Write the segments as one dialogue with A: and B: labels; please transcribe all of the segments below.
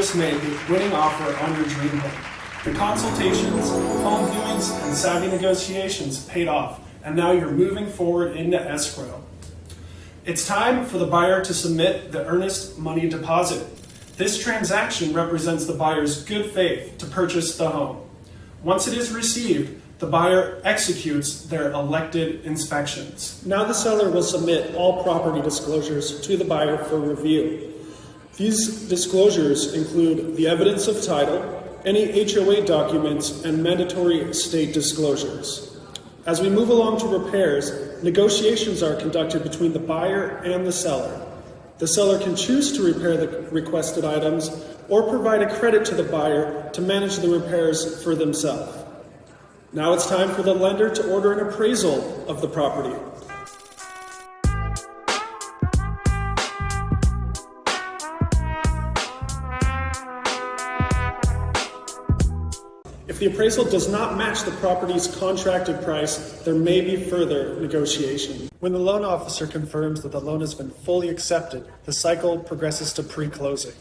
A: just made the winning offer on your dream home. The consultations, home viewings, and savvy negotiations paid off, and now you're moving forward into escrow. It's time for the buyer to submit the earnest money deposit. This transaction represents the buyer's good faith to purchase the home. Once it is received, the buyer executes their elected inspections. Now the seller will submit all property disclosures to the buyer for review. These disclosures include the evidence of title, any HOA documents, and mandatory estate disclosures. As we move along to repairs, negotiations are conducted between the buyer and the seller. The seller can choose to repair the requested items or provide a credit to the buyer to manage the repairs for themselves. Now it's time for the lender to order an appraisal of the property. If the appraisal does not match the property's contracted price, there may be further negotiation. When the loan officer confirms that the loan has been fully accepted, the cycle progresses to pre-closing.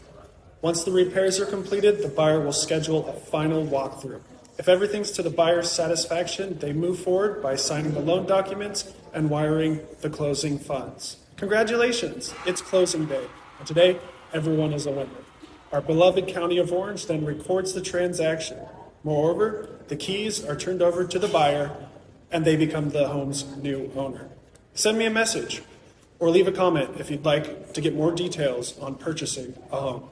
A: Once the repairs are completed, the buyer will schedule a final walkthrough. If everything's to the buyer's satisfaction, they move forward by signing the loan documents and wiring the closing funds. Congratulations, it's closing day, and today everyone is a winner. Our beloved County of Orange then records the transaction. Moreover, the keys are turned over to the buyer and they become the home's new owner. Send me a message or leave a comment if you'd like to get more details on purchasing a home.